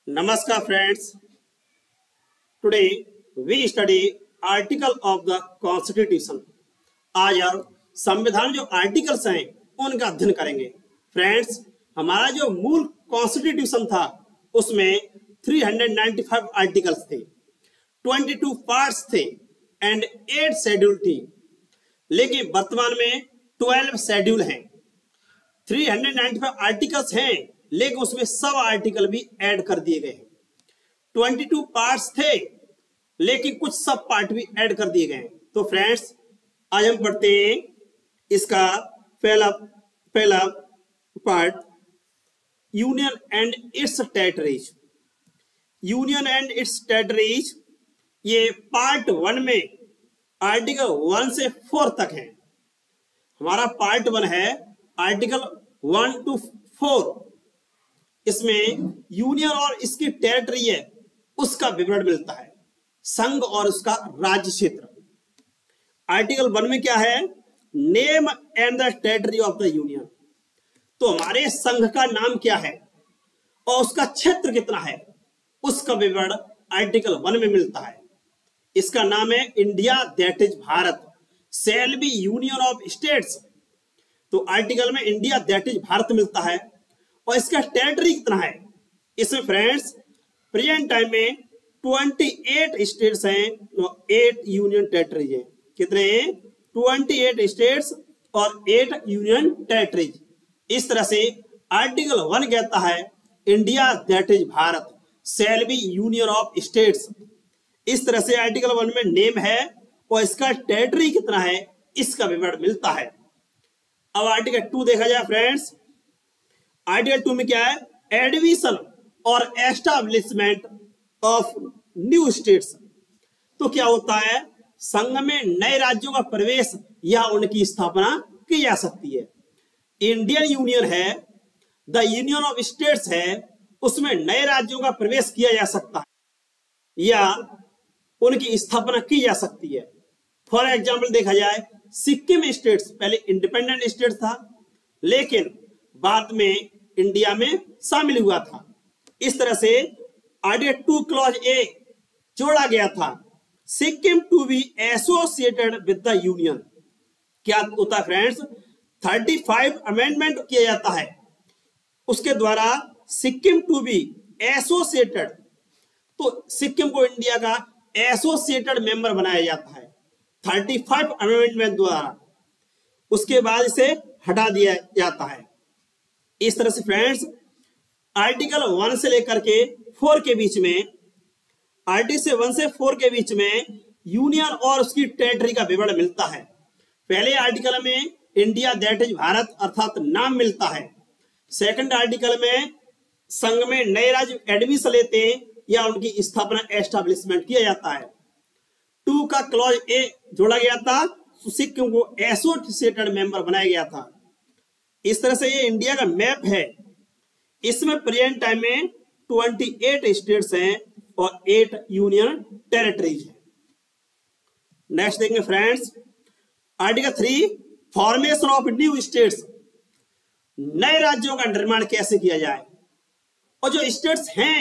Namaskar friends. Today we study article of the Constitution. आज हम संविधान जो आर्टिकल्स हैं उनका अध्ययन करेंगे। फ्रेंड्स, हमारा जो मूल कॉन्स्टिट्यूशन था उसमें 395 आर्टिकल्स थे, 22 पार्ट्स थे एंड 8 शेड्यूल थी, लेकिन वर्तमान में 12 शेड्यूल हैं। 395 आर्टिकल्स हैं लेकिन उसमें सब आर्टिकल भी ऐड कर दिए गए हैं। 22 पार्ट्स थे लेकिन कुछ सब पार्ट भी ऐड कर दिए गए हैं। तो फ्रेंड्स, आज हम पढ़ते हैं इसका पहला part, union and it's territories. Union and it's territories ये पार्ट 1 में आर्टिकल 1 से 4 तक है। हमारा पार्ट 1 है आर्टिकल 1 to 4। इसमें यूनियन और इसकी टेरिटरी है उसका विवरण मिलता है, संघ और उसका राज्य क्षेत्र। आर्टिकल 1 में क्या है, name and the territory of the union. तो हमारे संघ का नाम क्या है और उसका क्षेत्र कितना है उसका विवरण आर्टिकल 1 में मिलता है। इसका नाम है India that is Bharat shall be union of states. तो आर्टिकल में इंडिया दैट इज भारत मिलता है और इसका टेरिटरी कितना है। इसमें फ्रेंड्स प्रेजेंट टाइम में 28 स्टेट्स हैं और 8 यूनियन टेरिटरीज हैं। कितने हैं? 28 स्टेट्स और 8 यूनियन टेरिटरीज। इस तरह से आर्टिकल 1 कहता है India that is Bharat shall be union of states. इस तरह से आर्टिकल 1 में नेम है और इसका टेरिटरी कितना है इसका विवरण मिलता है। अब आर्टिकल 2 देखा जाए फ्रेंड्स, आर्टिकल 2 में क्या है, एडमिशन और एस्टैब्लिशमेंट ऑफ न्यू स्टेट्स। तो क्या होता है, संघ में नए राज्यों का प्रवेश या उनकी स्थापना की जा सकती है। इंडियन यूनियन है, द यूनियन ऑफ स्टेट्स है, उसमें नए राज्यों का प्रवेश किया जा सकता है या उनकी स्थापना की जा सकती है। फॉर एग्जाम्पल देखा जाए, सिक्किम स्टेट्स पहले इंडिपेंडेंट स्टेट था लेकिन बाद में इंडिया में शामिल हुआ था। इस तरह से आर्टिकल 2 क्लॉज ए जोड़ा गया था, Sikkim to be associated with the union. क्या होता है फ्रेंड्स, 35 अमेंडमेंट किया जाता है, उसके द्वारा सिक्किम टू बी एसोसिएटेड, तो सिक्किम को इंडिया का एसोसिएटेड मेंबर बनाया जाता है 35 अमेंडमेंट द्वारा। उसके बाद इसे हटा दिया जाता है। इस तरह से फ्रेंड्स आर्टिकल 1 से लेकर के 4 के बीच में, आर्टिकल 1 से 4 के बीच में यूनियन और उसकी टेरिटरी का विवरण मिलता है। पहले आर्टिकल में इंडिया दैट इज भारत अर्थात नाम मिलता है। सेकंड आर्टिकल में संघ में नए राज्य एडमिशन लेते हैं या उनकी स्थापना एस्टैब्लिशमेंट किया जाता है। 2 का क्लॉज ए जोड़ा गया था, तो सिक्किम को एसोसिएटेड मेंबर बनाया गया था। इस तरह से ये इंडिया का मैप है, इसमें प्रेजेंट टाइम में 28 स्टेट्स हैं और 8 यूनियन टेरिटरीज हैं। नेक्स्ट देखेंगे friends, article 3 formation of new states. नए राज्यों का निर्माण कैसे किया जाए और जो स्टेट्स हैं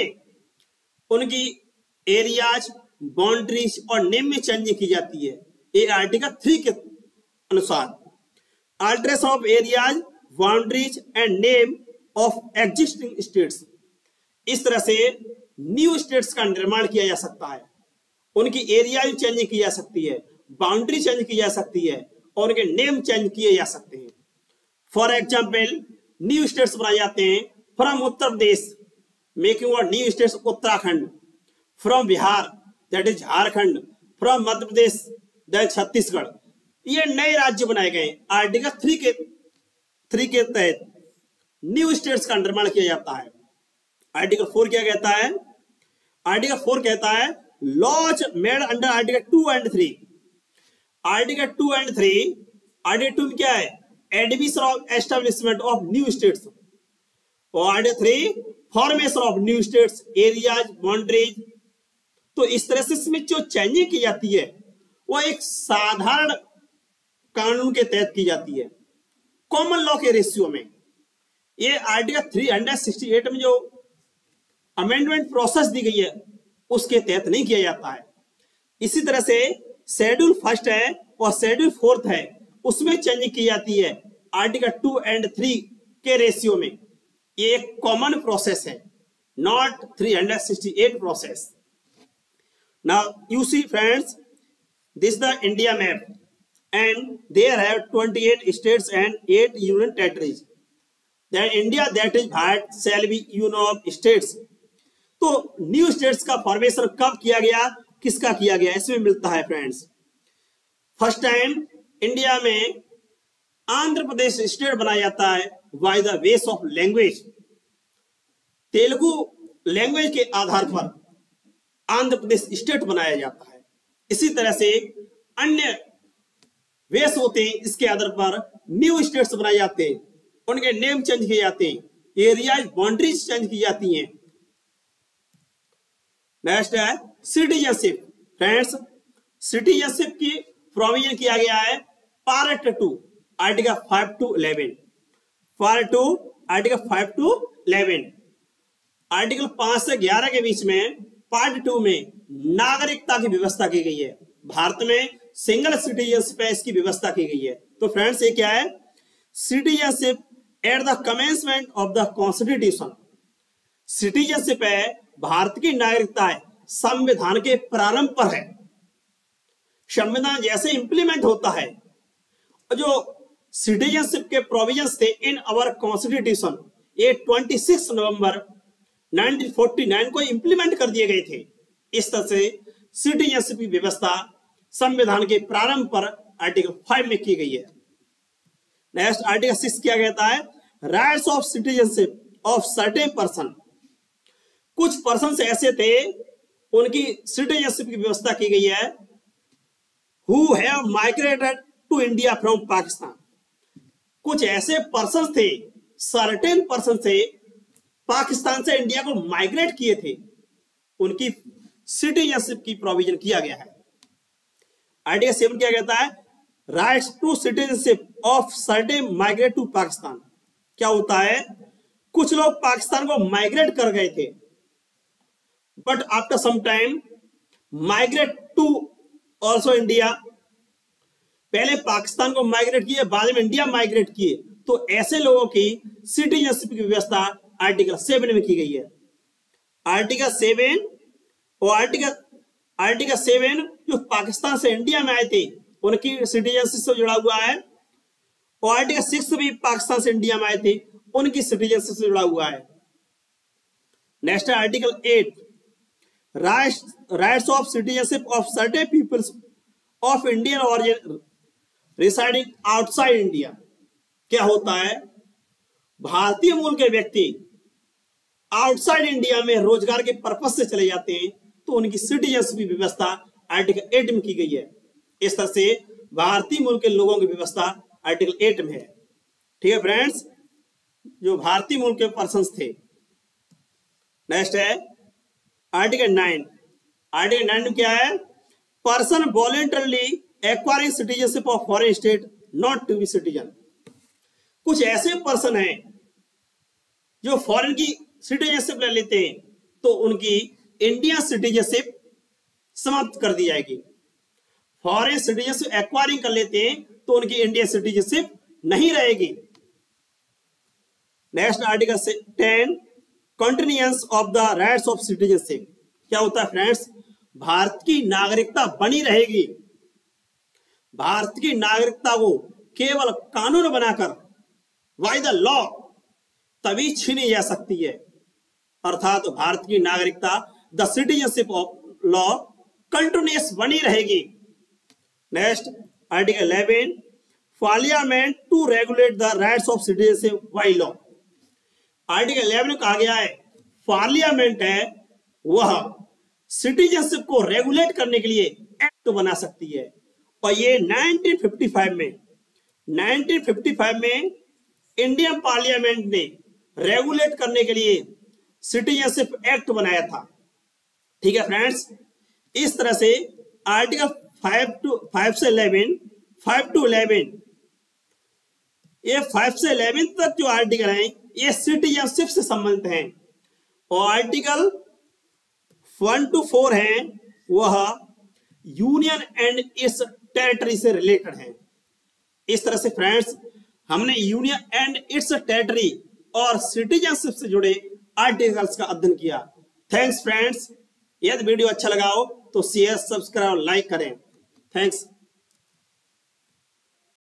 उनकी एरियाज, बाउंड्रीज और नेम में चेंजिंग की जाती है। ये आर्टिकल 3 के अनुसार alteration of areas, boundaries and name of existing states. इस तरह से न्यू स्टेट्स का निर्माण किया जा सकता है, उनकी एरिया चेंज की जा सकती है, बाउंड्री चेंज की जा सकती है और उनके नेम चेंज किए जा सकते हैं। फॉर एग्जाम्पल न्यू स्टेट्स बनाए जाते हैं फ्रॉम उत्तर प्रदेश, मेकिंग और new states Uttarakhand, from Bihar that is Jharkhand, from Madhya Pradesh that Chhattisgarh. ये नए राज्य बनाए गए। आर्टिकल 3 के तहत न्यू स्टेट्स का निर्माण किया जाता है। आर्टिकल 4 क्या कहता है, आर्टिकल 4 कहता है laws made under article 2 and 3। Article 2 and 3, article 2 में क्या है, admission of establishment of new states और article 3 formation of new states, areas, boundaries. तो इस तरह से इसमें जो चेंजिंग की जाती है वो एक साधारण कानून के तहत की जाती है, कॉमन लॉ के रेशियो में। ये आर्टिकल 368 में जो अमेंडमेंट प्रोसेस दी गई है उसके तहत नहीं किया जाता है। इसी तरह से शेड्यूल फर्स्ट है और शेड्यूल फोर्थ है, उसमें चेंज की जाती है आर्टिकल 2 और 3 के रेशियो में। ये एक कॉमन प्रोसेस है, not 368 process. Now you see friends, this the India map and there have 28 states and 8 union territories. Then India that is Bharat shall be union of states. तो new states का formation कब किया गया, किसका किया गया, इसमें मिलता है फ्रेंड्स। फर्स्ट टाइम इंडिया में आंध्र प्रदेश स्टेट बनाया जाता है by the base of language. Telugu language के आधार पर आंध्र प्रदेश स्टेट बनाया जाता है। इसी तरह से अन्य वेस होते हैं, इसके आधार पर न्यू स्टेट्स बनाए जाते हैं, उनके नेम चेंज किए जाते हैं, एरियाज बाउंड्रीज चेंज की जाती हैं। नेक्स्ट है सिटीजनशिप। फ्रेंड्स, सिटीजनशिप की प्रोविजन किया गया है part 2 article 5 to 11। Part 2 article 5 to 11। Article 5 से 11 के बीच में पार्ट 2 में नागरिकता की व्यवस्था की गई है। भारत में सिंगल सिटीजनशिप है, इसकी व्यवस्था की गई है। तो फ्रेंड्स, ये क्या है? Citizenship at the commencement of the constitution. Citizenship है, भारत की नागरिकता है, संविधान के प्रारंभ पर है। संविधान जैसे इंप्लीमेंट होता है, जो सिटीजनशिप के प्रोविजंस थे इन अवर कॉन्स्टिट्यूशन, ये 26 नवंबर 1949 को इंप्लीमेंट कर दिए गए थे। इस तरह से सिटीजनशिप की व्यवस्था संविधान के प्रारंभ पर आर्टिकल 5 में की गई है। नेक्स्ट आर्टिकल 6 क्या कहता है? Rights of citizenship of certain person. कुछ पर्सन ऐसे थे, उनकी सिटीजनशिप की व्यवस्था की गई है, who have migrated to India from Pakistan. कुछ ऐसे पर्सन थे, सर्टेन पर्सन थे, पाकिस्तान से इंडिया को माइग्रेट किए थे, उनकी सिटीजनशिप की प्रोविजन किया गया है। आर्टिकल 7 क्या कहता है? Rights to citizenship of certain migrate to Pakistan. क्या होता है? कुछ लोग पाकिस्तान को माइग्रेट कर गए थे, but after some time migrate to also India. पहले पाकिस्तान को माइग्रेट किए, बाद में इंडिया माइग्रेट किए, तो ऐसे लोगों की सिटीजनशिप की व्यवस्था आर्टिकल 7 में की गई है। आर्टिकल 7 और आर्टिकल 7 जो पाकिस्तान से इंडिया में आए थे उनकी सिटीजनशिप से जुड़ा हुआ है, और आर्टिकल 6 भी पाकिस्तान से इंडिया में आए थे उनकी सिटीजनशिप से जुड़ा हुआ है। नेक्स्ट है article 8, rights of citizenship of certain peoples of Indian origin residing outside India. क्या होता है? भारतीय मूल के व्यक्ति आउटसाइड इंडिया में रोजगार के पर्पज से चले जाते हैं, तो उनकी सिटीजनशिप की व्यवस्था आर्टिकल 8 में की गई है। इस तरह से भारतीय मूल के लोगों की व्यवस्था आर्टिकल 8 में है। ठीक है फ्रेंड्स, जो भारतीय मूल के पर्सन्स थे। नेक्स्ट है आर्टिकल 9। आर्टिकल 9 में क्या है? Person voluntarily acquiring citizenship of foreign state not to be citizen. कुछ ऐसे पर्सन हैं जो फॉरेन की सिटीजनशिप ले लेते हैं, तो उनकी इंडियन सिटीजनशिप समाप्त कर दी जाएगी। फॉरेन सिटीजनशिप एक्वायरिंग कर लेते हैं, तो उनकी इंडियन सिटीजनशिप नहीं रहेगी। Next article 10, continuance of the rights of citizenship. क्या होता है फ्रेंड्स? भारत की नागरिकता बनी रहेगी। भारत की नागरिकता को केवल कानून बनाकर बाय द लॉ तभी छीनी जा सकती है, अर्थात भारत की नागरिकता the citizenship of law continuous बनी रहेगी। Next article 11, parliament to regulate the rights of citizenship by law. Article 11 में कहा गया है पार्लियामेंट है वह सिटीजनशिप को रेगुलेट करने के लिए एक्ट बना सकती है, और ये 1955 में इंडियन पार्लियामेंट ने रेगुलेट करने के लिए सिटीजनशिप एक्ट बनाया था। ठीक है फ्रेंड्स, इस तरह से आर्टिकल 5 से 11, 5 to 11, ये 5 से 11 तक जो आर्टिकल हैं ये सिटीजनशिप से संबंधित हैं, और आर्टिकल 1 to 4 हैं वह यूनियन एंड इट्स टेरिटरी से रिलेटेड है। इस तरह से फ्रेंड्स हमने यूनियन एंड इट्स टेरिटरी और सिटीजनशिप से जुड़े आर्टिकल्स का अध्ययन किया। Thanks friends. यदि वीडियो अच्छा लगा हो तो शेयर, सब्सक्राइब और लाइक करें। थैंक्स।